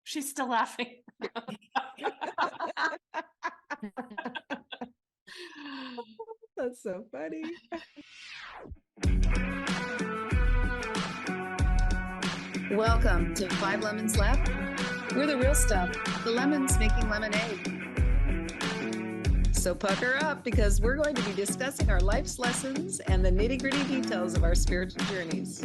She's still laughing. That's so funny. Welcome to 5 Lemons Left. We're the real stuff, the lemons making lemonade. So pucker up because we're going to be discussing our life's lessons and the nitty-gritty details of our spiritual journeys.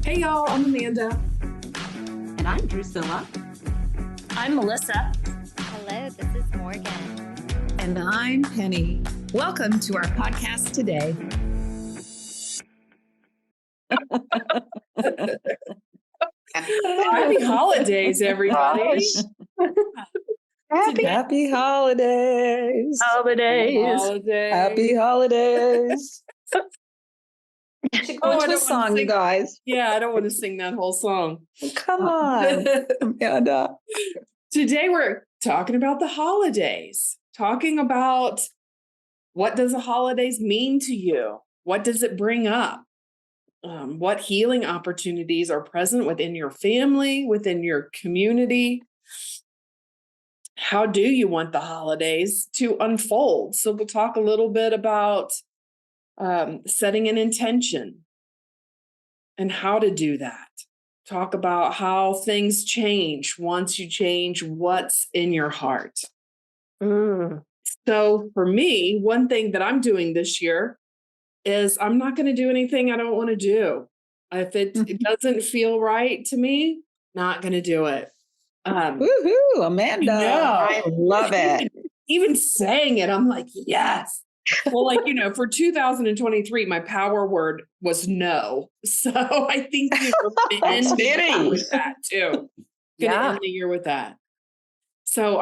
Hey y'all, I'm Amanda. And I'm Drusilla. I'm Melissa. Hello, this is Morgan. And I'm Penny. Welcome to our podcast today. Happy holidays, everybody. Happy holidays. Happy holidays. Go into a song, you guys. Yeah, I don't want to sing that whole song. Come on, Amanda. Today we're talking about the holidays, talking about what does the holidays mean to you? What does it bring up? What healing opportunities are present within your family, within your community? How do you want the holidays to unfold? So we'll talk a little bit about setting an intention and how to do that. Talk about how things change once you change what's in your heart. So for me, one thing that I'm doing this year is I'm not going to do anything I don't want to do. If it doesn't feel right to me, not going to do it. Woohoo, Amanda. I love it. Even saying it, I'm like, yes. Well, for 2023, my power word was no. So I think we're ending the year with that too. Gonna end the year with that. So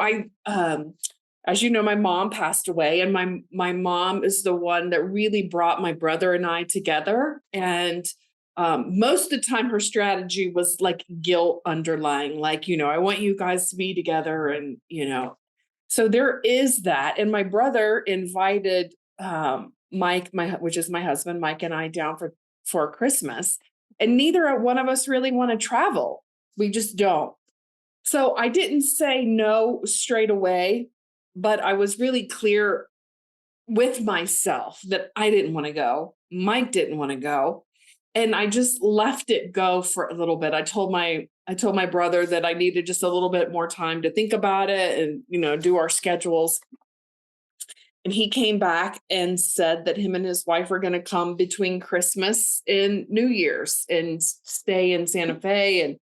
as you know, my mom passed away, and my mom is the one that really brought my brother and I together. And most of the time, her strategy was like guilt underlying, I want you guys to be together, and so there is that. And my brother invited Mike, which is my husband, Mike, and I down for Christmas. And neither one of us really want to travel. We just don't. So I didn't say no straight away, but I was really clear with myself that I didn't want to go. Mike didn't want to go. And I just left it go for a little bit. I told my brother that I needed just a little bit more time to think about it and, do our schedules. And he came back and said that him and his wife were going to come between Christmas and New Year's and stay in Santa Fe. And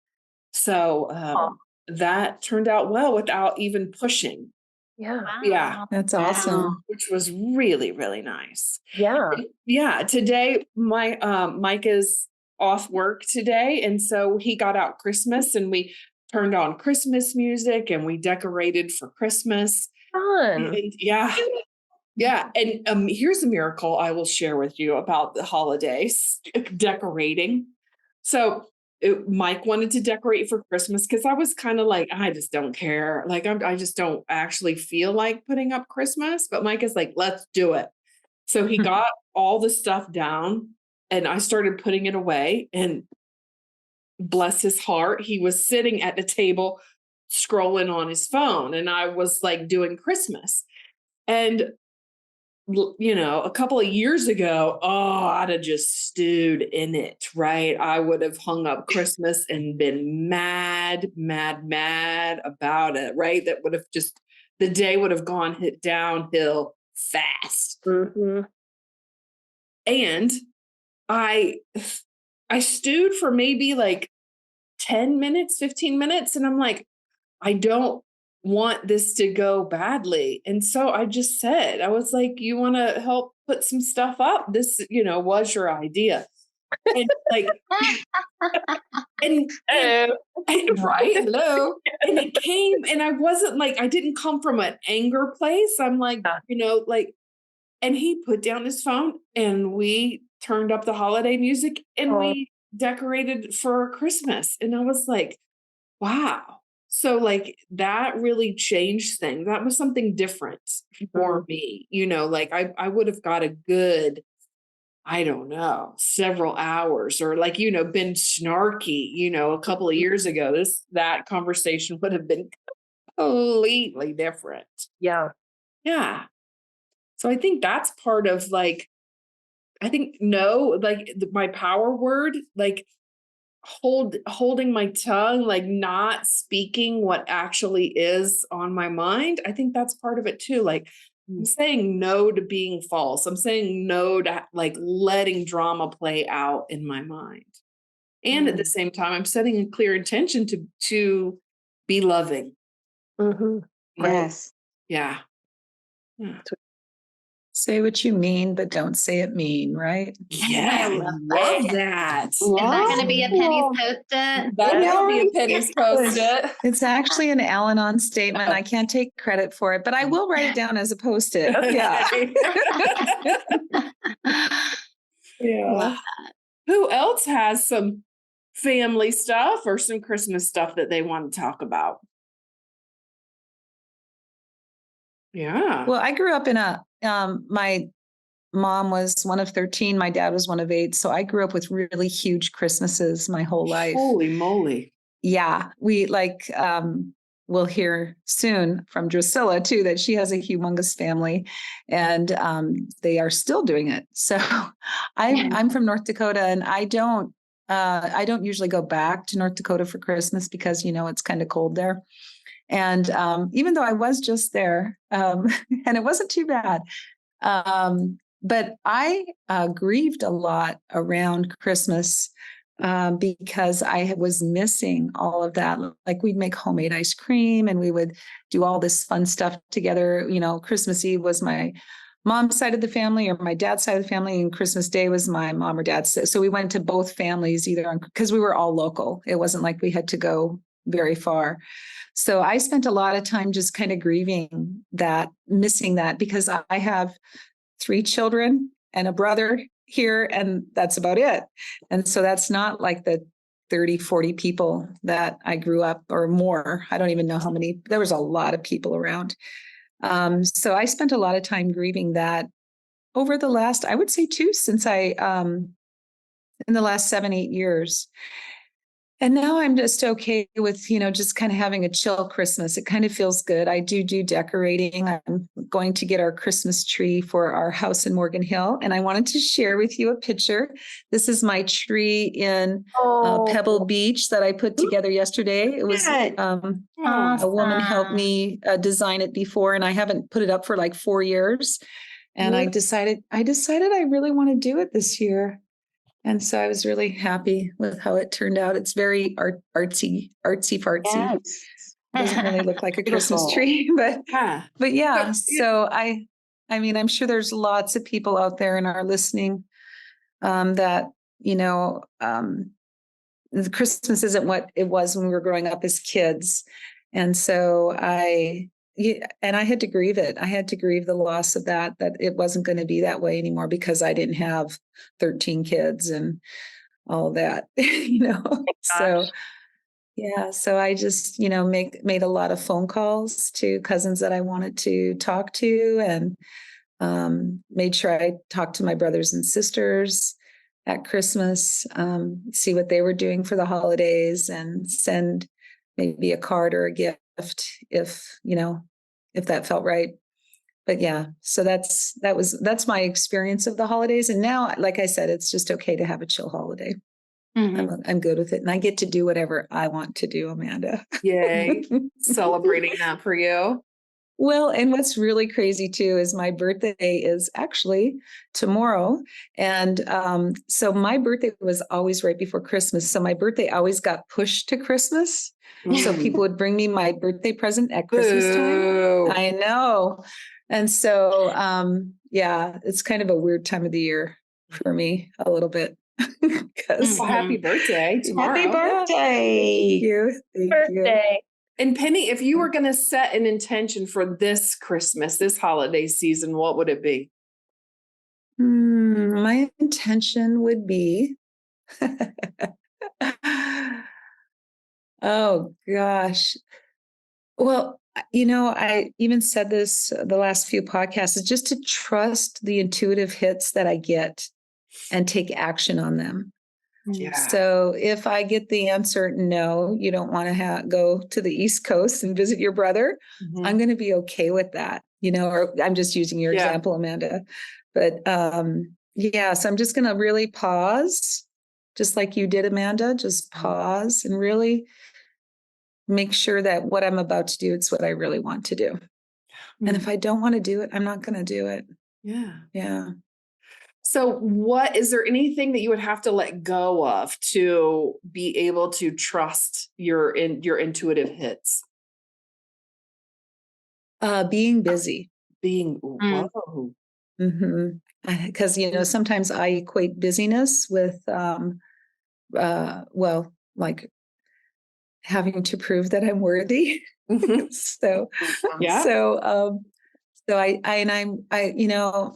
so that turned out well without even pushing. Yeah. Wow. Yeah. That's awesome. Which was really, really nice. Yeah. Yeah. Today, my Mike is off work today. And so he got out Christmas, and we turned on Christmas music, and we decorated for Christmas. Fun. And yeah. And here's a miracle I will share with you about the holidays decorating. So Mike wanted to decorate for Christmas because I was kind of like, I just don't care. Like, I just don't actually feel like putting up Christmas. But Mike is like, let's do it. So he got all the stuff down, and I started putting it away. And bless his heart, he was sitting at the table scrolling on his phone, and I was like doing Christmas. And a couple of years ago, I'd have just stewed in it, right? I would have hung up Christmas and been mad about it, right? That would have the day would have gone downhill fast. Mm-hmm. And I stewed for maybe like 10 minutes, 15 minutes. And I'm like, I don't want this to go badly. And so I just said, I was like, you want to help put some stuff up? This, was your idea. And like, and right. Hello. And it came, and I wasn't like, I didn't come from an anger place. I'm like, and he put down his phone, and we turned up the holiday music, and we decorated for Christmas. And I was like, wow. So like that really changed things. That was something different for me, I would have got a good I don't know, several hours or like, been snarky, a couple of years ago, that conversation would have been completely different. Yeah. Yeah. So I think that's part of like, I think no, like my power word, like holding my tongue, like not speaking what actually is on my mind. I think that's part of it too. Like I'm saying no to being false. I'm saying no to like letting drama play out in my mind. And at the same time, I'm setting a clear intention to be loving. Mm-hmm. Yes. Yeah. Yeah. Say what you mean, but don't say it mean, right? Yeah. I I love love that. that. Is that going to be a penny's post-it? That Yeah, will be a right. penny's post-it. It's actually an Al-Anon statement. I can't take credit for it, but I will write it down as a post-it. Yeah. Yeah. Love Who else has some family stuff or some Christmas stuff that they want to talk about? Yeah. Well, I grew up in my mom was one of 13. My dad was one of 8. So I grew up with really huge Christmases my whole life. Holy moly. Yeah. We we'll hear soon from Drusilla too, that she has a humongous family and they are still doing it. So I'm from North Dakota and I don't usually go back to North Dakota for Christmas because, it's kind of cold there. And even though I was just there and it wasn't too bad, but I grieved a lot around Christmas because I was missing all of that. Like we'd make homemade ice cream and we would do all this fun stuff together. Christmas Eve was my mom's side of the family or my dad's side of the family, and Christmas Day was my mom or dad's. So we went to both families because we were all local. It wasn't like we had to go very far. So I spent a lot of time just kind of grieving that, missing that, because I have 3 children and a brother here, and that's about it. And so that's not like the 30, 40 people that I grew up or more. I don't even know how many. There was a lot of people around. So I spent a lot of time grieving that over the last, I would say too, since in the last 7, 8 years. And now I'm just okay with, just kind of having a chill Christmas. It kind of feels good. I do decorating. I'm going to get our Christmas tree for our house in Morgan Hill. And I wanted to share with you a picture. This is my tree in Pebble Beach that I put together yesterday. It was a woman helped me design it before, and I haven't put it up for like 4 years. And I decided I really want to do it this year. And so I was really happy with how it turned out. It's very artsy fartsy. Yes. It doesn't really look like a Christmas Beautiful. tree, but yeah. But, So I mean, I'm sure there's lots of people out there in our listening that, Christmas isn't what it was when we were growing up as kids. And so I had to grieve it. I had to grieve the loss of that it wasn't going to be that way anymore because I didn't have 13 kids and all that, So yeah, so I just, made a lot of phone calls to cousins that I wanted to talk to and made sure I talked to my brothers and sisters at Christmas, see what they were doing for the holidays and send maybe a card or a gift if that felt right. But yeah, so that's my experience of the holidays. And now, like I said, it's just okay to have a chill holiday. I'm good with it. And I get to do whatever I want to do, Amanda. Yay. Celebrating that for you. Well, and what's really crazy too is my birthday is actually tomorrow. And so my birthday was always right before Christmas. So my birthday always got pushed to Christmas. So people would bring me my birthday present at Christmas time. I know. And so, yeah, it's kind of a weird time of the year for me a little bit. Well, happy birthday tomorrow. Happy birthday. Thank you. Thank you. And Penny, if you were going to set an intention for this Christmas, this holiday season, what would it be? My intention would be, oh gosh. Well, I even said this the last few podcasts, is just to trust the intuitive hits that I get and take action on them. Yeah. So if I get the answer, no, you don't want to go to the East Coast and visit your brother, I'm going to be okay with that, or I'm just using your example, Amanda. But so I'm just going to really pause, just like you did, Amanda, just pause and really make sure that what I'm about to do, it's what I really want to do. And if I don't want to do it, I'm not going to do it. Yeah. Yeah. So is there anything that you would have to let go of to be able to trust your intuitive hits? Being busy. Whoa. Because, sometimes I equate busyness with, like having to prove that I'm worthy. So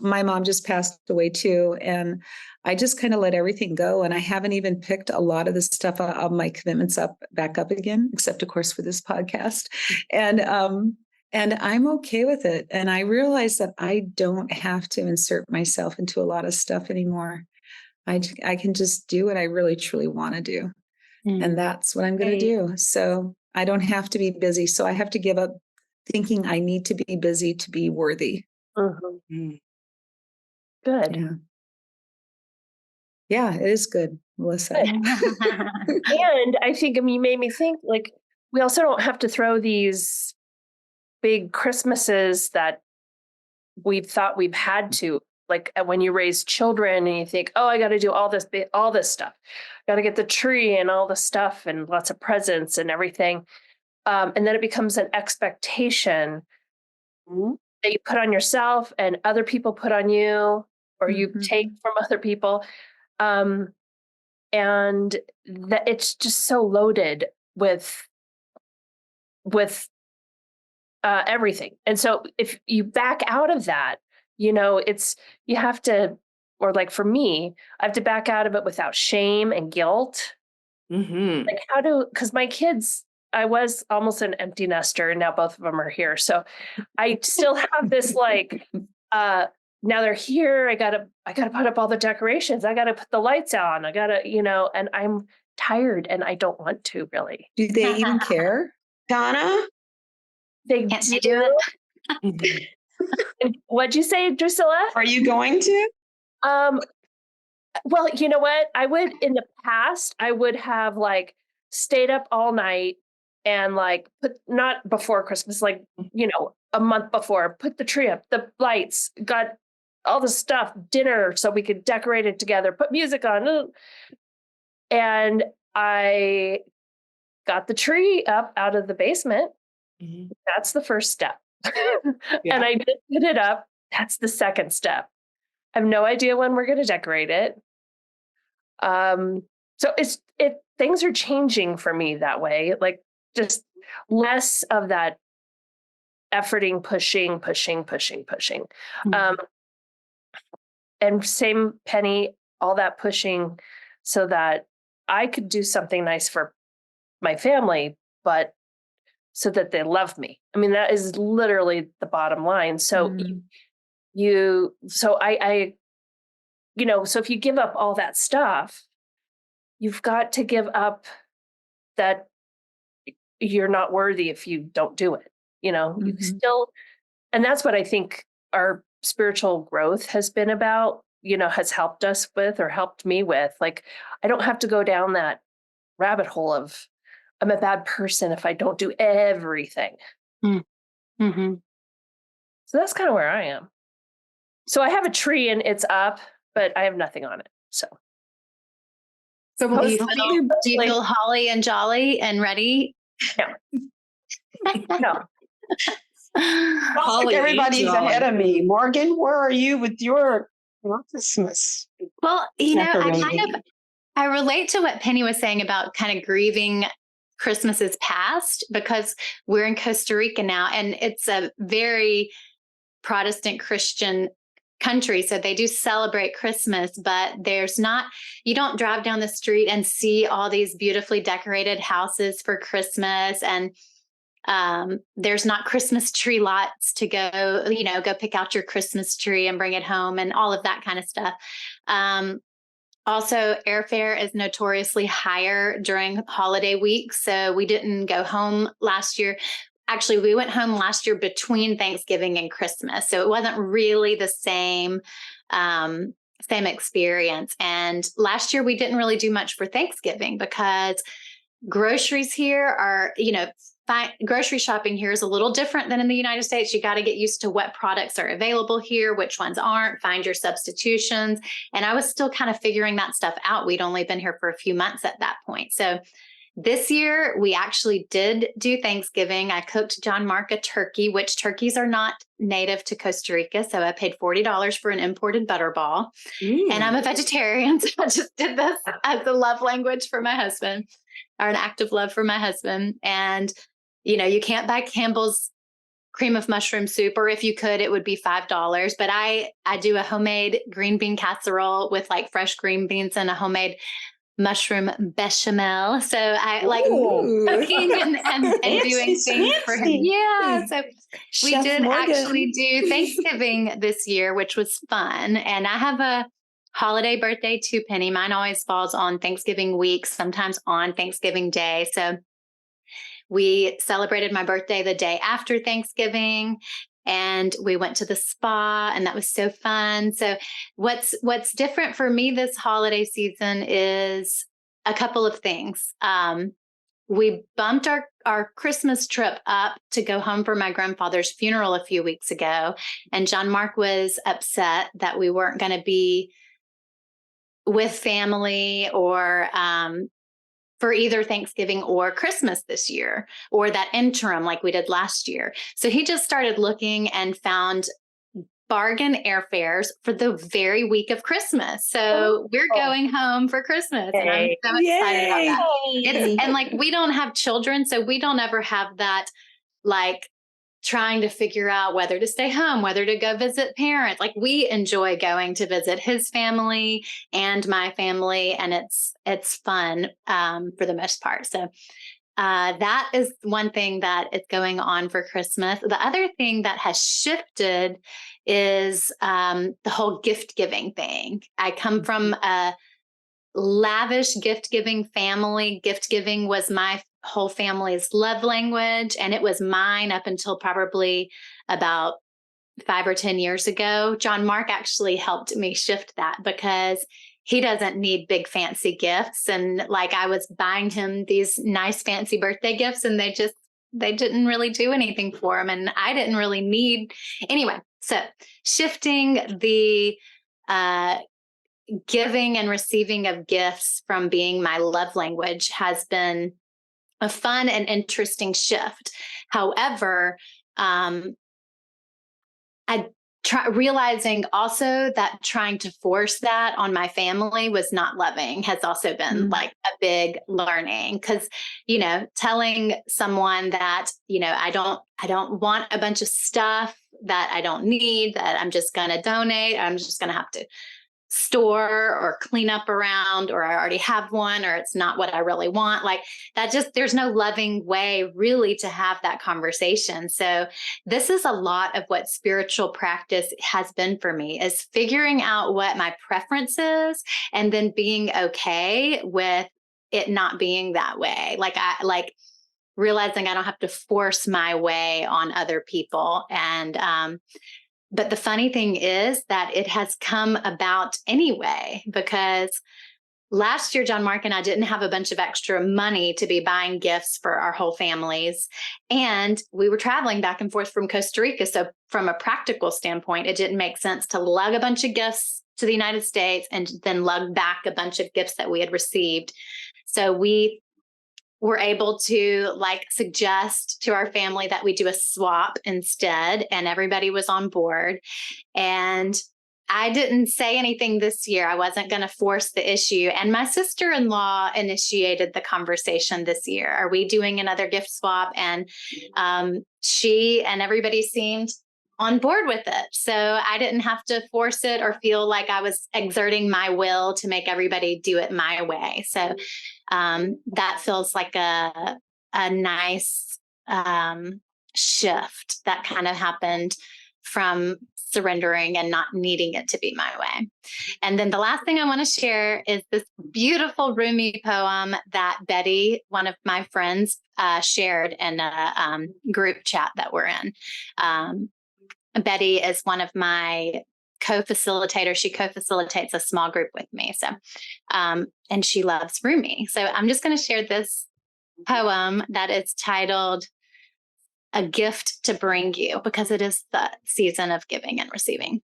my mom just passed away too. And I just kind of let everything go. And I haven't even picked a lot of the stuff of my commitments back up again, except of course for this podcast. And I'm okay with it. And I realize that I don't have to insert myself into a lot of stuff anymore. I can just do what I really, truly want to do. And that's what I'm going to do. So I don't have to be busy. So I have to give up thinking I need to be busy to be worthy. Good. Yeah, it is good, Melissa. And I think, you made me think, like, we also don't have to throw these big Christmases that we've thought we've had to, like when you raise children and you think, oh, I got to do all this stuff. Got to get the tree and all the stuff and lots of presents and everything. And then it becomes an expectation that you put on yourself and other people put on you, or you take from other people. And that it's just so loaded with everything. And so if you back out of that, you have to, or like for me, I have to back out of it without shame and guilt. Like because my kids, I was almost an empty nester and now both of them are here. So I still have this now they're here. I gotta put up all the decorations. I gotta put the lights on. I gotta, and I'm tired and I don't want to really. Do they even care? Donna? They Can't do. they do it? What'd you say, Drusilla? Are you going to? Well, you know what? In the past, I would have stayed up all night and put, not before Christmas, a month before, put the tree up, the lights, got all the stuff, dinner, so we could decorate it together, put music on. And I got the tree up out of the basement. That's the first step. And I did put it up. That's the second step. I have no idea when we're going to decorate it. So things are changing for me that way, just less of that efforting, pushing. And same Penny, all that pushing so that I could do something nice for my family, but so that they love me. I mean, that is literally the bottom line. So so if you give up all that stuff, you've got to give up that you're not worthy if you don't do it. You still, and that's what I think our spiritual growth has been about, has helped us with, or helped me with. I don't have to go down that rabbit hole of I'm a bad person if I don't do everything. So that's kind of where I am. So I have a tree and it's up, but I have nothing on it. So do you feel holly and jolly and ready? No. Everybody's ahead of me. Morgan, where are you with your Christmas? Well, I relate to what Penny was saying about kind of grieving Christmases past, because we're in Costa Rica now and it's a very Protestant Christian country. So they do celebrate Christmas, but you don't drive down the street and see all these beautifully decorated houses for Christmas. And there's not Christmas tree lots to go pick out your Christmas tree and bring it home and all of that kind of stuff. Also, airfare is notoriously higher during holiday weeks. So we didn't go home last year. Actually, we went home last year between Thanksgiving and Christmas. So it wasn't really the same experience. And last year we didn't really do much for Thanksgiving because groceries here are, grocery shopping here is a little different than in the United States. You got to get used to what products are available here, which ones aren't, find your substitutions. And I was still kind of figuring that stuff out. We'd only been here for a few months at that point. So this year, we actually did do Thanksgiving. I cooked John Mark a turkey, which turkeys are not native to Costa Rica. So I paid $40 for an imported butterball. And I'm a vegetarian. So I just did this as a love language for my husband, or an act of love for my husband. And, you can't buy Campbell's cream of mushroom soup, or if you could, it would be $5. But I do a homemade green bean casserole with like fresh green beans and a homemade mushroom bechamel. So I like cooking and doing things for him. Yeah. So we Chef did Morgan. actually do Thanksgiving this year, which was fun. And I have a holiday birthday too, Penny. Mine always falls on Thanksgiving week, sometimes on Thanksgiving Day. So we celebrated my birthday the day after Thanksgiving, and we went to the spa, and that was so fun. So what's different for me this holiday season is a couple of things. We bumped our Christmas trip up to go home for my grandfather's funeral a few weeks ago. And John Mark was upset that we weren't going to be with family or for either Thanksgiving or Christmas this year, or that interim like we did last year. So he just started looking and found bargain airfares for the very week of Christmas. So we're going home for Christmas, and I'm so excited about that. And like, we don't have children, so we don't ever have that like trying to figure out whether to stay home, whether to go visit parents. Like, we enjoy going to visit his family and my family, and it's fun for the most part. So that is one thing that is going on for Christmas. The other thing that has shifted is the whole gift giving thing. I come from a lavish gift giving family. Gift giving was my whole family's love language, and it was mine up until probably about 5 or 10 years ago. John Mark actually helped me shift that because he doesn't need big fancy gifts. And like, I was buying him these nice fancy birthday gifts, and they didn't really do anything for him. And I didn't really need anyway. So shifting the giving and receiving of gifts from being my love language has been a fun and interesting shift. However, realizing also that trying to force that on my family was not loving has also been like a big learning. Because, telling someone that, I don't want a bunch of stuff that I don't need, that I'm just going to donate, I'm just going to have to store or clean up around, or I already have one, or it's not what I really want. Like that, there's no loving way really to have that conversation. So this is a lot of what spiritual practice has been for me, is figuring out what my preference is, and then being okay with it not being that way. Like realizing I don't have to force my way on other people. And, but the funny thing is that it has come about anyway, because last year, John Mark and I didn't have a bunch of extra money to be buying gifts for our whole families. And we were traveling back and forth from Costa Rica. So from a practical standpoint, it didn't make sense to lug a bunch of gifts to the United States and then lug back a bunch of gifts that we had received. So we were able to suggest to our family that we do a swap instead, and everybody was on board. And I didn't say anything this year. I wasn't going to force the issue. And my sister-in-law initiated the conversation this year. Are we doing another gift swap? And she and everybody seemed on board with it. So I didn't have to force it or feel like I was exerting my will to make everybody do it my way. So that feels like a nice shift that kind of happened from surrendering and not needing it to be my way. And then the last thing I want to share is this beautiful Rumi poem that Betty, one of my friends, shared in a group chat that we're in. Betty is one of my co-facilitators. She co-facilitates a small group with me. So, and she loves Rumi. So I'm just going to share this poem that is titled "A Gift to Bring You," because it is the season of giving and receiving.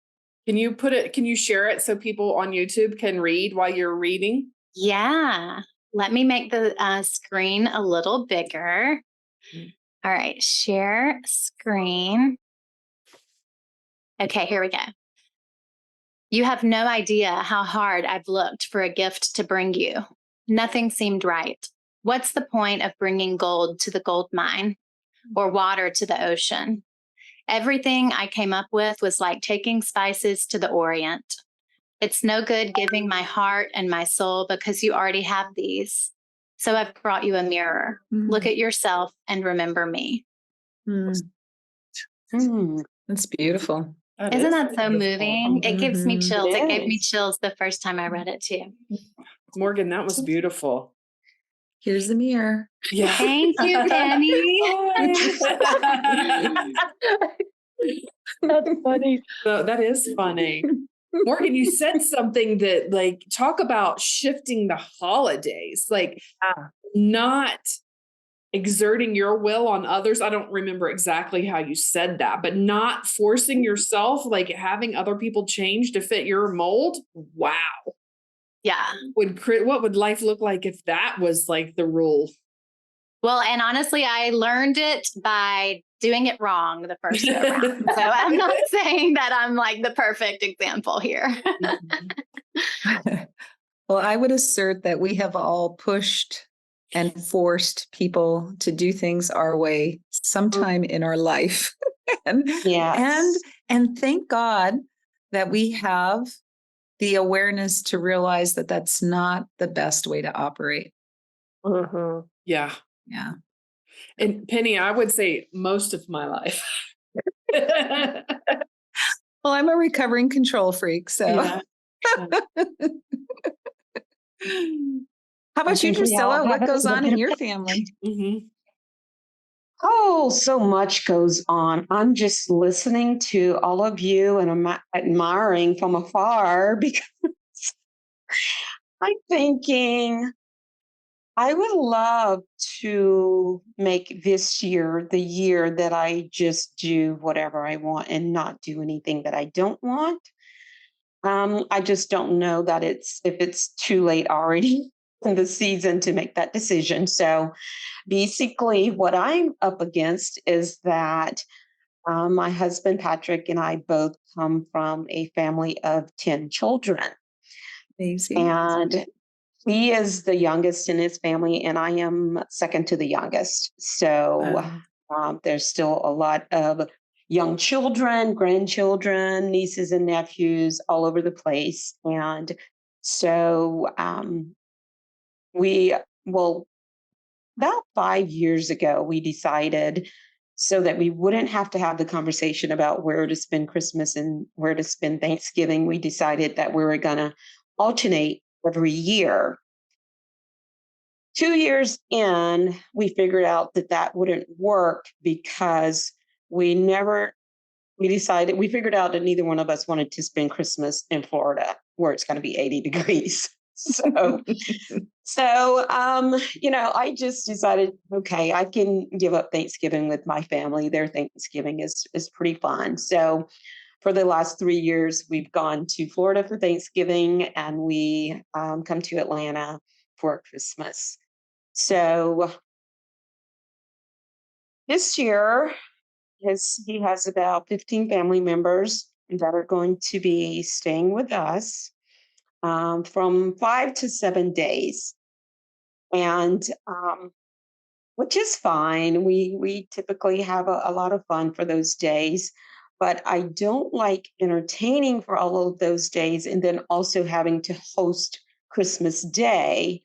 Can you share it so people on YouTube can read while you're reading? Yeah. Let me make the screen a little bigger. All right. Share screen. Okay, here we go. You have no idea how hard I've looked for a gift to bring you. Nothing seemed right. What's the point of bringing gold to the gold mine or water to the ocean? Everything I came up with was like taking spices to the Orient. It's no good giving my heart and my soul because you already have these. So I've brought you a mirror. Look at yourself and remember me. That's beautiful. Isn't that so moving? It gives me chills. It gave me is. chills the first time I read it too. Morgan, that was beautiful. Here's the mirror. Yeah. Thank you, Penny. That's funny. So that is funny. Morgan, you said something that, like, talk about shifting the holidays, like not exerting your will on others. I don't remember exactly how you said that, but not forcing yourself, like having other people change to fit your mold. Wow. Yeah. What would life look like if that was like the rule? Well, and honestly, I learned it by doing it wrong the first go round. So I'm not saying that I'm like the perfect example here. Well, I would assert that we have all pushed and forced people to do things our way sometime in our life. Yes. And thank God that we have the awareness to realize that that's not the best way to operate. Yeah. Yeah. And Penny, I would say most of my life. Well, I'm a recovering control freak, so. Yeah. How about you, think we all Drusilla? have What a goes little on bit in of- your family? Oh, so much goes on. I'm just listening to all of you and I'm admiring from afar because I'm thinking I would love to make this year the year that I just do whatever I want and not do anything that I don't want. I just don't know that if it's too late already in the season to make that decision. So basically, what I'm up against is that my husband Patrick and I both come from a family of 10 children. Amazing. And he is the youngest in his family, and I am second to the youngest. So there's still a lot of young children, grandchildren, nieces and nephews all over the place. And so about 5 years ago, we decided so that we wouldn't have to have the conversation about where to spend Christmas and where to spend Thanksgiving. We decided that we were going to alternate every year. 2 years in, we figured out that that wouldn't work because we figured out that neither one of us wanted to spend Christmas in Florida where it's going to be 80 degrees. So, I just decided, okay, I can give up Thanksgiving with my family. Their Thanksgiving is pretty fun. So for the last 3 years, we've gone to Florida for Thanksgiving and we come to Atlanta for Christmas. So this year, he has about 15 family members that are going to be staying with us from 5 to 7 days. And which is fine. We typically have a lot of fun for those days, but I don't like entertaining for all of those days and then also having to host Christmas Day,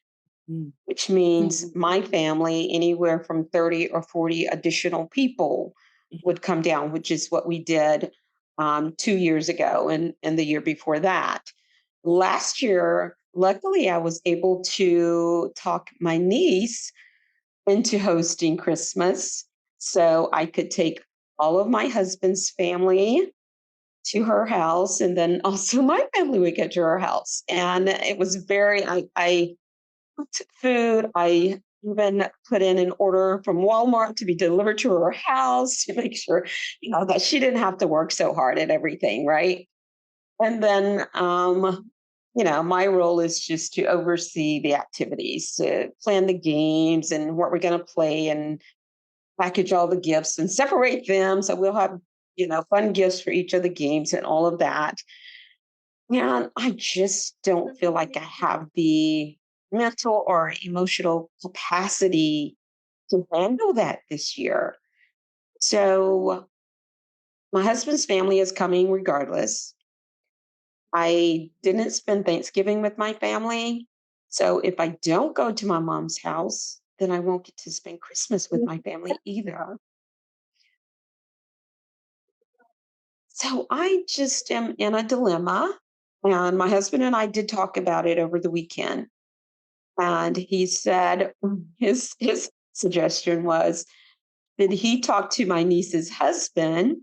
which means my family, anywhere from 30 or 40 additional people would come down, which is what we did 2 years ago and the year before that. Last year, luckily, I was able to talk my niece into hosting Christmas so I could take all of my husband's family to her house, and then also my family would get to her house. And it was I cooked food. I even put in an order from Walmart to be delivered to her house to make sure, that she didn't have to work so hard at everything, right? And then, my role is just to oversee the activities, to plan the games and what we're going to play and package all the gifts and separate them. So we'll have, fun gifts for each of the games and all of that. And I just don't feel like I have the mental or emotional capacity to handle that this year. So my husband's family is coming regardless. I didn't spend Thanksgiving with my family. So if I don't go to my mom's house, then I won't get to spend Christmas with my family either. So I just am in a dilemma. And my husband and I did talk about it over the weekend. And he said his suggestion was that he talk to my niece's husband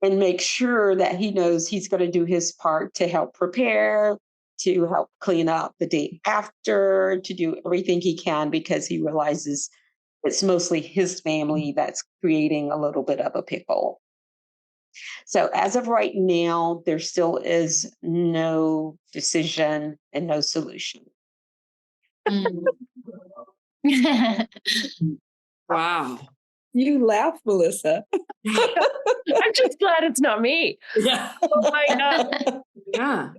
and make sure that he knows he's going to do his part to help prepare, to help clean up the day after, to do everything he can because he realizes it's mostly his family that's creating a little bit of a pickle. So as of right now, there still is no decision and no solution. Wow. You laugh, Melissa. I'm just glad it's not me. Yeah. Oh my God. Yeah.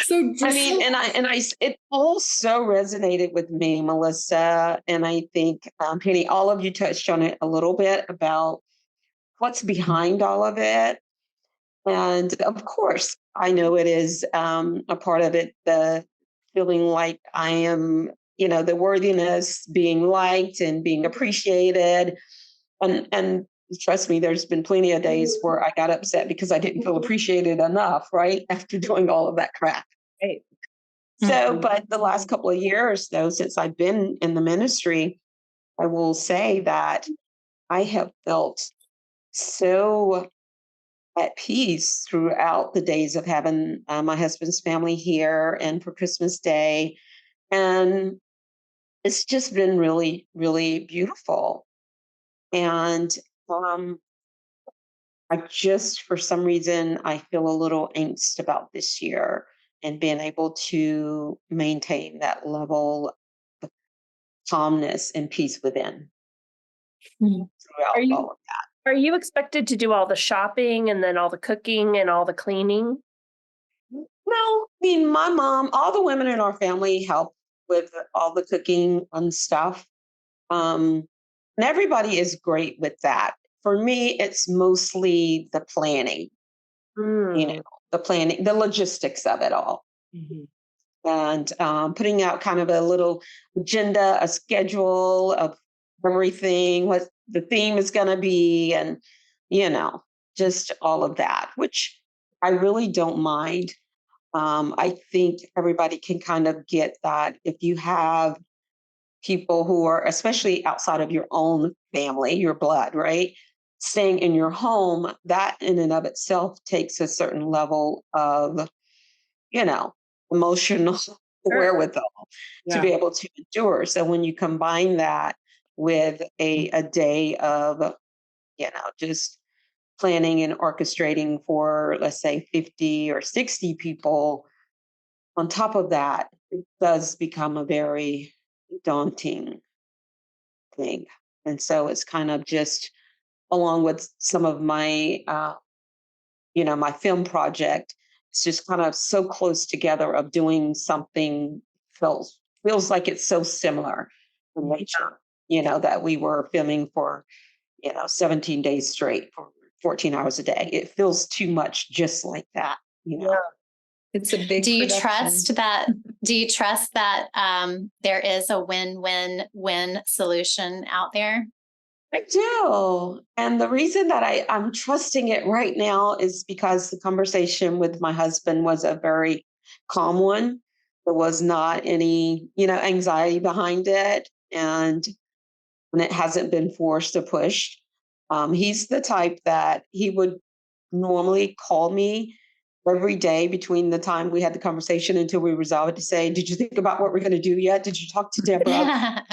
So I mean, it all so resonated with me, Melissa. And I think, Penny, all of you touched on it a little bit about what's behind all of it. And of course, I know it is a part of it, the feeling like I am, the worthiness, being liked and being appreciated. And trust me, there's been plenty of days where I got upset because I didn't feel appreciated enough, right? After doing all of that crap. Right. So, but the last couple of years, though, since I've been in the ministry, I will say that I have felt so at peace throughout the days of having my husband's family here and for Christmas Day. And it's just been really, really beautiful. And I just, for some reason, I feel a little angst about this year and being able to maintain that level of calmness and peace within Are throughout you all of are you expected to do all the shopping and then all the cooking and all the cleaning? that. No, I mean, my mom, all the women in our family help with all the cooking and stuff. And everybody is great with that. For me, it's mostly the planning, Mm. the planning, the logistics of it all. Mhm. And putting out kind of a little agenda, a schedule of everything, what the theme is going to be, and, just all of that, which I really don't mind. I think everybody can kind of get that if you have people who are, especially outside of your own family, your blood, right? Staying in your home, that in and of itself takes a certain level of, you know, emotional wherewithal to Yeah. be able to endure. So when you combine that with a day of, just planning and orchestrating for, let's say, 50 or 60 people, on top of that, it does become a very daunting thing. And so it's kind of just along with some of my, my film project, it's just kind of so close together of doing something feels like it's so similar in nature, that we were filming for, 17 days straight for 14 hours a day. It feels too much just like that. It's a big Do you production. trust that? Do you trust that there is a win-win-win solution out there? I do. And the reason that I'm trusting it right now is because the conversation with my husband was a very calm one. There was not any, anxiety behind it. And it hasn't been forced or pushed. He's the type that he would normally call me every day between the time we had the conversation until we resolved it to say, did you think about what we're going to do yet? Did you talk to Deborah?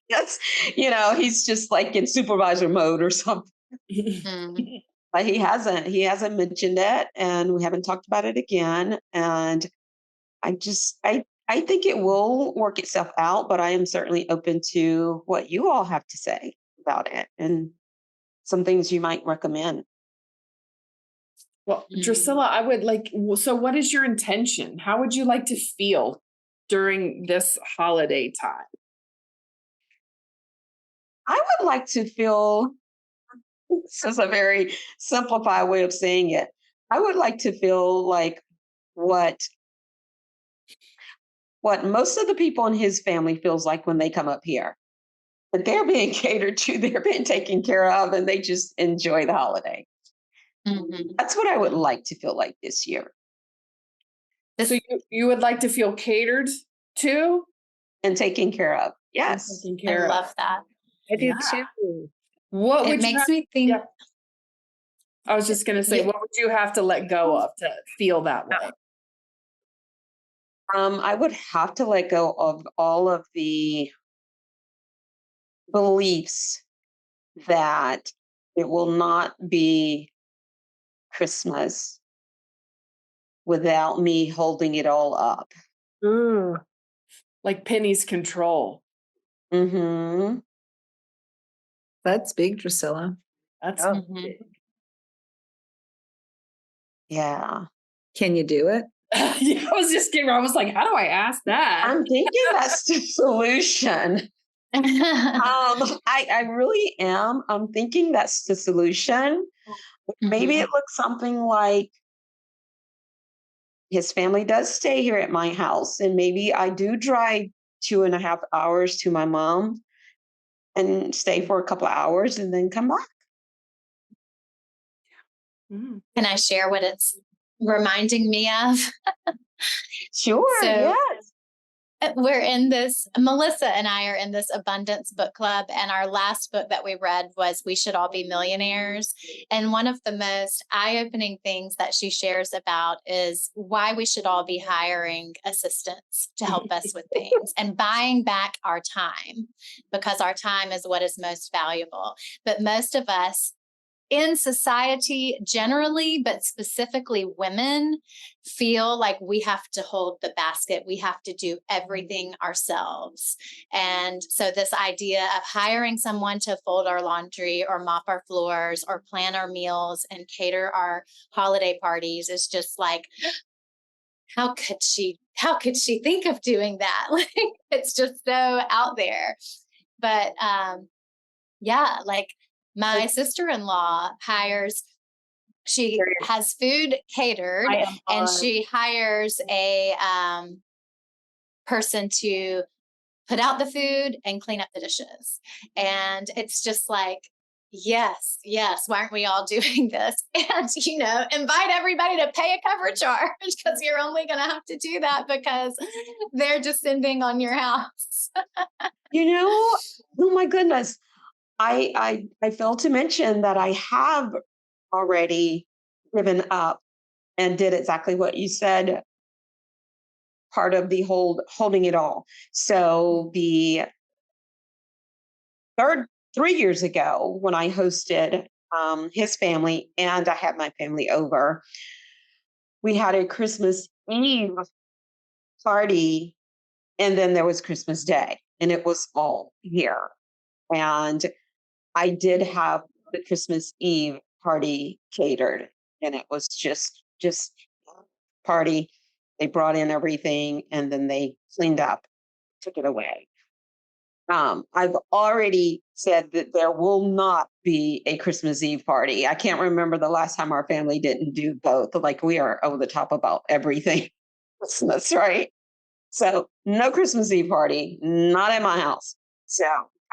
Yes. He's just like in supervisor mode or something. Mm. But he hasn't mentioned it, and we haven't talked about it again. And I think it will work itself out, but I am certainly open to what you all have to say about it and some things you might recommend. Well, Drusilla, I would like, so what is your intention? How would you like to feel during this holiday time? I would like to feel, this is a very simplified way of saying it. I would like to feel like what most of the people in his family feels like when they come up here. That they're being catered to, they're being taken care of, and they just enjoy the holiday. Mhm. That's what I would like to feel like this year. So you would like to feel catered to And taken care of. and Yes. taken I care of? love that. I do Yeah. too. What It would you makes have, me think. yeah. I was just going to say, Yeah. what would you have to let go of to feel that way? I would have to let go of all of the beliefs that it will not be Christmas without me holding it all up. Mm. Like Penny's control. Mm-hmm. That's big, Drusilla. That's Oh. Mhm. Yeah. Can you do it? yeah, I was like, how do I ask that? I'm thinking that's the solution. I really am. I'm thinking that's the solution. Maybe it looks something like his family does stay here at my house, and maybe I do drive 2.5 hours to my mom and stay for a couple of hours and then come back. Mm. Can I share what it's reminding me of? Sure, So yes. we're in this, Melissa and I are in this abundance book club, and our last book that we read was We Should All Be Millionaires. And one of the most eye-opening things that she shares about is why we should all be hiring assistants to help us with things and buying back our time, because our time is what is most valuable. But most of us in society generally, but specifically women, feel like we have to hold the basket. We have to do everything ourselves. And so this idea of hiring someone to fold our laundry or mop our floors or plan our meals and cater our holiday parties is just like, how could she think of doing that? Like, it's just so out there. But yeah, like my sister-in-law she has food catered, I am and on. she hires a person to put out the food and clean up the dishes. And it's just like, yes, why aren't we all doing this? And, invite everybody to pay a cover charge, because you're only going to have to do that because they're descending on your house. Oh my goodness. I failed to mention that I have already given up and did exactly what you said, part of the holding it all. So the 3 years ago, when I hosted his family and I had my family over, we had a Christmas Eve party, and then there was Christmas Day, and it was all here. And I did have the Christmas Eve party catered, and it was just party. They brought in everything, and then they cleaned up, took it away. I've already said that there will not be a Christmas Eve party. I can't remember the last time our family didn't do both. Like, we are over the top about everything Christmas, right? So no Christmas Eve party, not at my house. So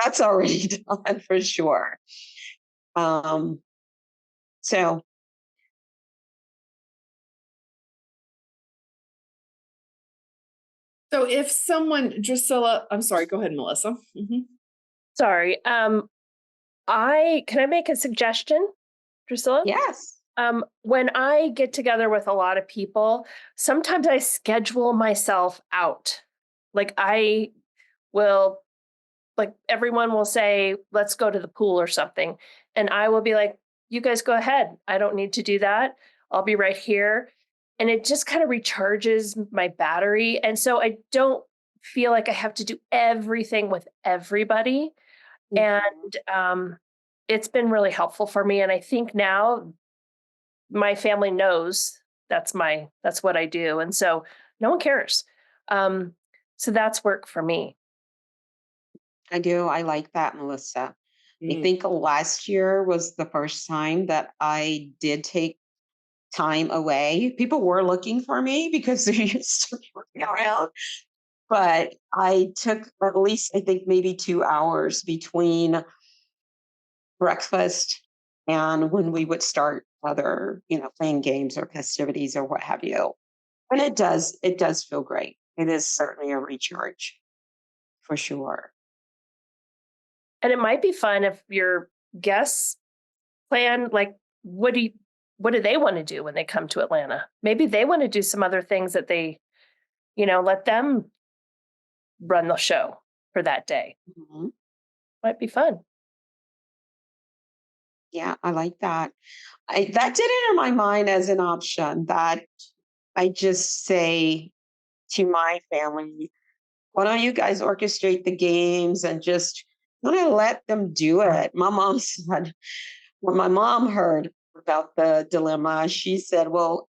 That's already done for sure. Um, so So if someone, Drusilla, I'm sorry, go ahead, Melissa. Sorry. Can I make a suggestion, Drusilla? yes. When I get together with a lot of people, sometimes I schedule myself out. Like I will, like everyone will say, let's go to the pool or something. And I will be like, you guys go ahead. I don't need to do that. I'll be right here. And it just kind of recharges my battery. And so I don't feel like I have to do everything with everybody. Mhm. And it's been really helpful for me. And I think now my family knows that's what I do. And so no one cares. So that's work for me. I do. I like that, Melissa. I Mm. think last year was the first time that I did take time away. People were looking for me because they used to be working around. But I took at least, I think, maybe 2 hours between breakfast and when we would start other, playing games or festivities or what have you. And it does feel great. It is certainly a recharge for sure. And it might be fun if your guests plan, like, what do they want to do when they come to Atlanta? Maybe they want to do some other things that they, let them run the show for that day. Mhm. Might be fun. Yeah, I like that. That did enter my mind as an option that I just say to my family, why don't you guys orchestrate the games and just kind of let them do it? My mom said, when my mom heard about the dilemma, she said, well,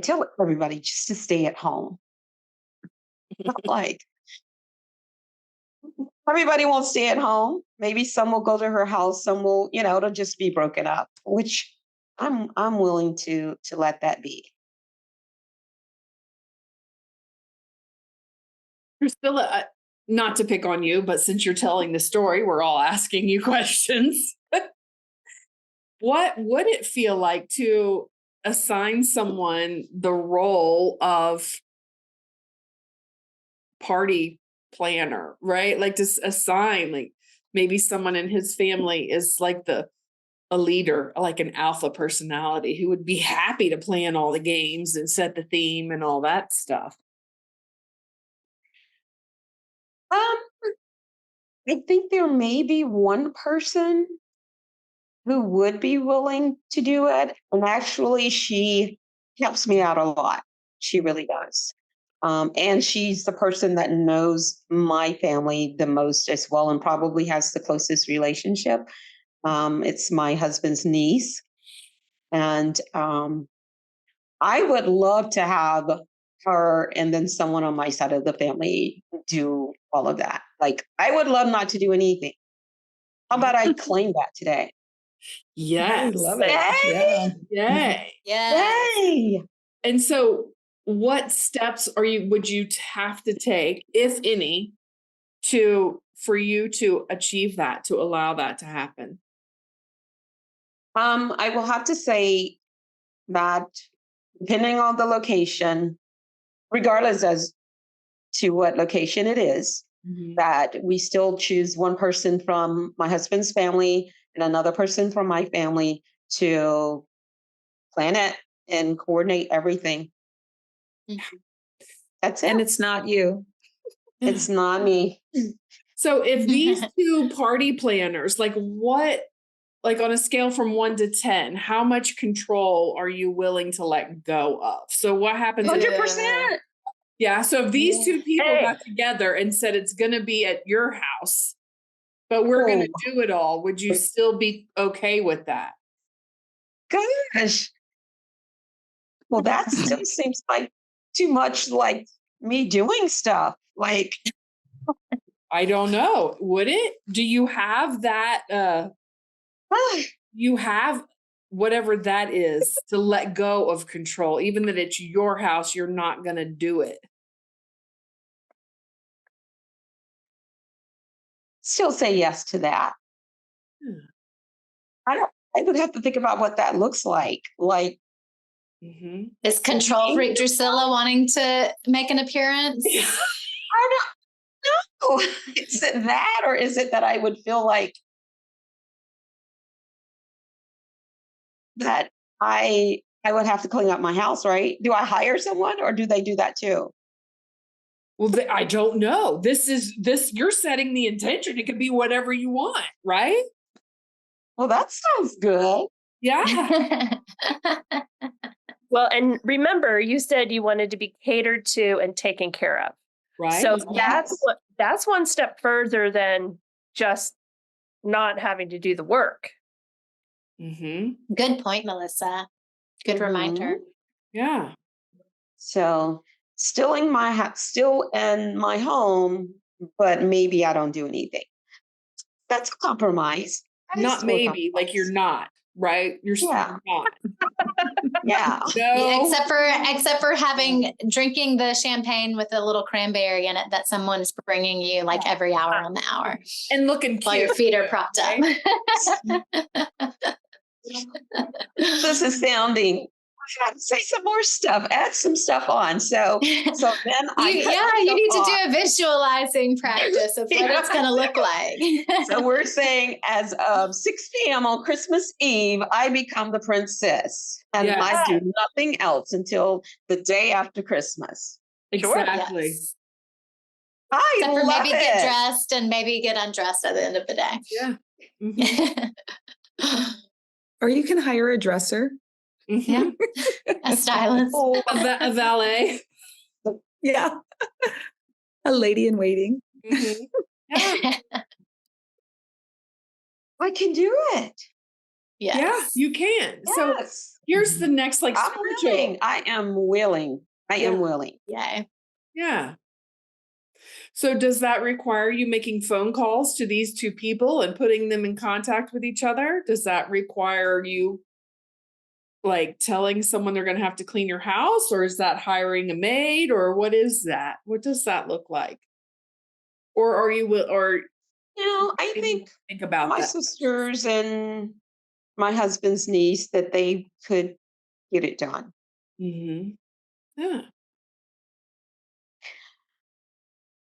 tell everybody just to stay at home. I'm like, everybody won't stay at home. Maybe some will go to her house, some will, it'll just be broken up, which I'm willing to let that be. Priscilla, not to pick on you, but since you're telling the story, we're all asking you questions. What would it feel like to assign someone the role of party planner, right? Like to assign, like maybe someone in his family is like a leader, like an alpha personality who would be happy to plan all the games and set the theme and all that stuff. Um, I think there may be one person who would be willing to do it. And actually, she helps me out a lot. She really does. And she's the person that knows my family the most as well and probably has the closest relationship. It's my husband's niece. And I would love to have her and then someone on my side of the family do all of that. Like, I would love not to do anything. How about I claim that today? I Yes. love it. Yay! Yeah. Yay. Yes. Yay! And so what steps would you have to take, if any, for you to achieve that, to allow that to happen? I will have to say that depending on the location, regardless as to what location it is, that we still choose one person from my husband's family and another person from my family to plan it and coordinate everything. That's it. And it's not you. It's not me. So if these two party planners, like on a scale from 1 to 10, how much control are you willing to let go of? So what happens? 100%. Yeah. So if these two people Hey. got together and said it's going to be at your house, but we're going to do it all, would you still be okay with that? Gosh. Well, that still seems like too much like me doing stuff. Like, I don't know. Would it? Do you have that? You have whatever that is to let go of control, even that it's your house, you're not going to do it. still say yes to that. Hmm. I would have to think about what that looks like. Like, Mhm. Is control freak Drusilla wanting to make an appearance? I don't know. Is it that, or is it that I would feel like that I would have to clean up my house, right? Do I hire someone, or do they do that too? Well, I don't know. You're setting the intention. It could be whatever you want, right? Well, that sounds good. Yeah. Well, and remember, you said you wanted to be catered to and taken care of. Right. So Yes. that's one step further than just not having to do the work. Mm-hmm. Good point, Melissa. Good reminder. Yeah. So still in still in my home, but maybe I don't do anything. That's a compromise. That is Not still a maybe, like you're compromise. not, right? You're Yeah. not. Yeah. No. Except for having drinking the champagne with a little cranberry in it that someone's bringing you like every hour on the hour And looking while your cute. feet are propped up. This is sounding. I have to say some more stuff. Add some stuff on. So then you need to do a visualizing practice of what it's going to look like. So we're saying as of 6 p.m. on Christmas Eve, I become the princess, and Yes. I do nothing else until the day after Christmas. Exactly. Yes. I Except for love maybe it. get dressed and maybe get undressed at the end of the day. Yeah. Mm-hmm. Or you can hire a dresser. Yeah. A stylist. Oh, A valet. Yeah. A lady in waiting. Mm-hmm. Yeah. I can do it. Yes. Yeah, you can. So Yes. here's the next like I'm spiritual. willing. I am willing. I am willing. Yay. Yeah. So does that require you making phone calls to these two people and putting them in contact with each other? Does that require you like telling someone they're going to have to clean your house, or is that hiring a maid, or what is that? What does that look like? Or are you or I think think about my that? sisters and my husband's niece that they could get it done. Mm-hmm. Yeah.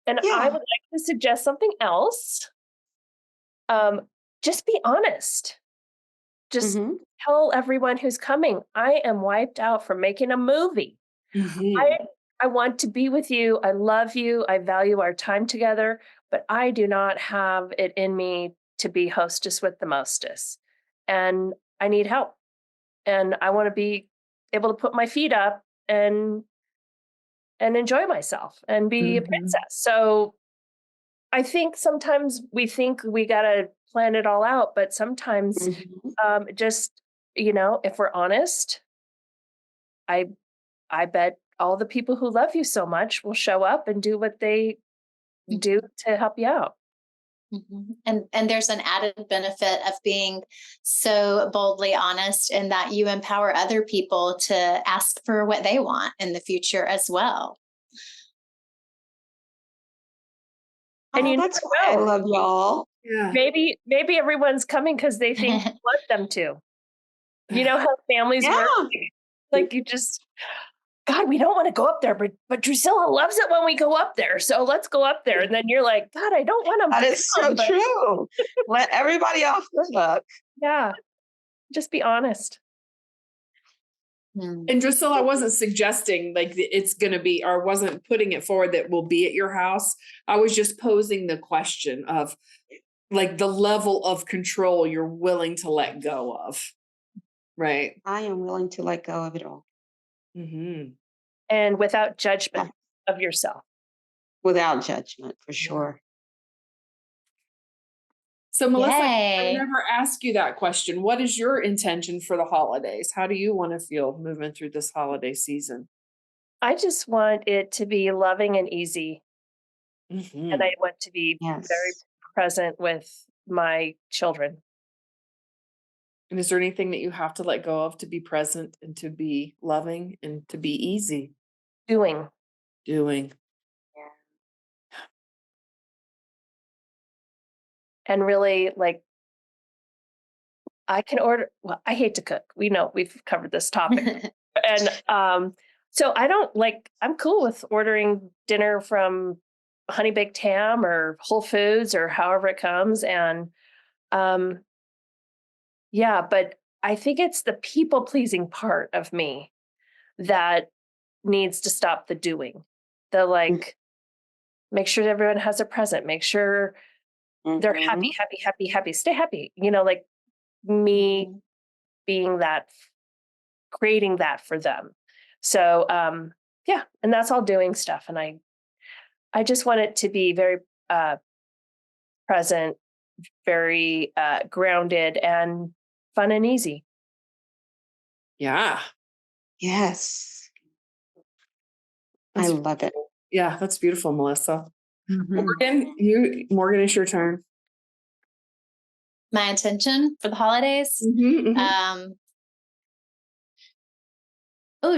And Yeah. I would like to suggest something else. Just be honest. Just Mhm. tell everyone who's coming, I am wiped out from making a movie. Mm-hmm. I want to be with you. I love you. I value our time together, but I do not have it in me to be hostess with the mostess. And I need help. And I want to be able to put my feet up and enjoy myself and be a Mhm. princess. So I think sometimes we think we got to plan it all out, but sometimes Mhm. just, if we're honest, I I bet all the people who love you so much will show up and do what they do to help you out. Mhm. And there's an added benefit of being so boldly honest in that you empower other people to ask for what they want in the future as well. And Oh, you that's never why I know. love y'all. Yeah. Maybe everyone's coming because they think you want them to. You know how families Yeah. work? Like you just, God, we don't want to go up there, but Drusilla loves it when we go up there. So let's go up there. And then you're like, God, I don't want them That to is so come, but true. Let everybody off the hook. yeah, just be honest. And Drusilla, I wasn't suggesting like it's going to be, or wasn't putting it forward that we'll be at your house. I was just posing the question of like the level of control you're willing to let go of. Right. I am willing to let go of it all Mm-hmm. And without judgment of yourself. without judgment, for sure. So Melissa, I Yay. never asked you that question. What is your intention for the holidays? How do you want to feel moving through this holiday season? I just want it to be loving and easy. Mm-hmm. And I want to be very Yes. present with my children. And is there anything that you have to let go of to be present and to be loving and to be easy? Doing. Doing. and really like, I can order, well, I hate to cook. We know we've covered this topic. And so I don't like, I'm cool with ordering dinner from Honey Baked Ham or Whole Foods or however it comes. And yeah, but I think it's the people pleasing part of me that needs to stop the doing. The like, make sure everyone has a present, make sure they're happy, happy, happy, happy, stay happy. You know, like me being that, creating that for them. So yeah, and that's all doing stuff. And I just want it to be very present, very grounded and fun and easy. Yeah. Yes. I love it. Yeah, that's beautiful, Melissa. Mhm. Morgan, it's your turn. My intention for the holidays.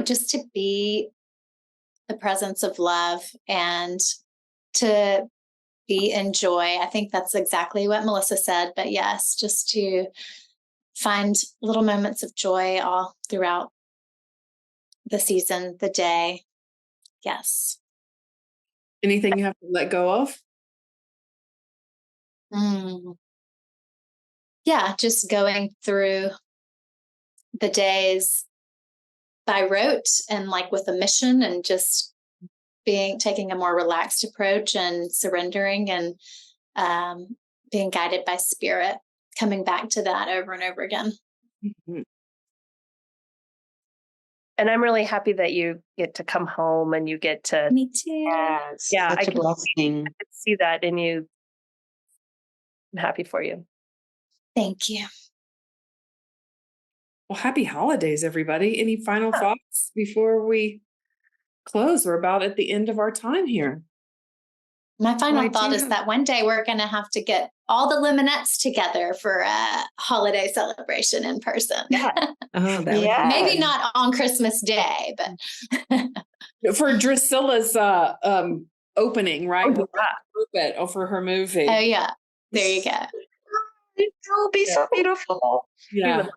Just to be the presence of love and to be in joy. I think that's exactly what Melissa said. But yes, just to find little moments of joy all throughout the season, the day. Yes. Anything you have to let go of? Yeah, just going through the days by rote and like with a mission, and just taking a more relaxed approach and surrendering and being guided by spirit, coming back to that over and over again. And I'm really happy that you get to come home and you get to. Me too. Yes. Yeah, Such a blessing. I can see that in you. I'm happy for you. Thank you. Well, happy holidays, everybody. Any final thoughts before we close? We're about at the end of our time here. My final thought is that one day we're going to have to get all the Lemonettes together for a holiday celebration in person. Yeah. Maybe not on Christmas Day, but for Drusilla's opening, right? Oh, for her movie. Oh yeah, there you go. It will be so beautiful. Yeah.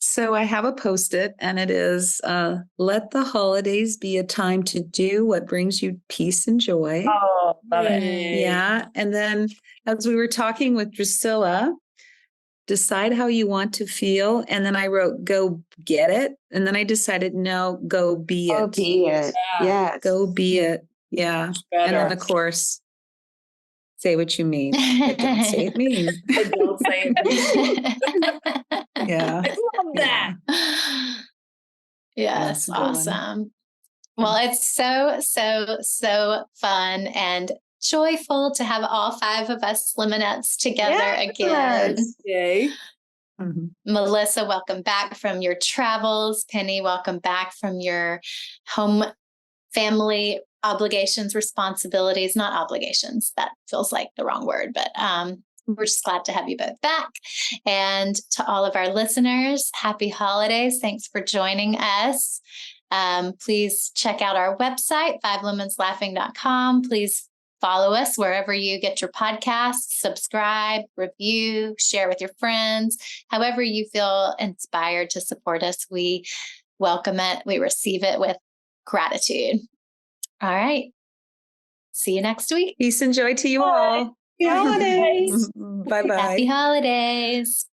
So I have a Post-it, and it is, let the holidays be a time to do what brings you peace and joy. Oh, love it. Yeah. And then as we were talking with Drusilla, decide how you want to feel. And then I wrote, go get it. And then I decided, no, go be it. Go be it. Yeah. Yes. Go be it. Yeah. And then, of course, say what you mean, but don't say it mean. Don't say it. Yeah. I love that. Yes, That's a good one. awesome. Well, it's so fun and joyful to have all 5 of us Lemonettes together again. Yay. Melissa, welcome back from your travels. Penny, welcome back from your home family obligations, responsibilities, not obligations. That feels like the wrong word, but we're just glad to have you both back. And to all of our listeners, happy holidays. Thanks for joining us. Please check out our website, 5lemonslaughing.com. Please follow us wherever you get your podcasts, subscribe, review, share with your friends. However you feel inspired to support us, we welcome it. We receive it with gratitude. All right. See you next week. Peace and joy to you all. Happy holidays. Bye-bye. Happy holidays.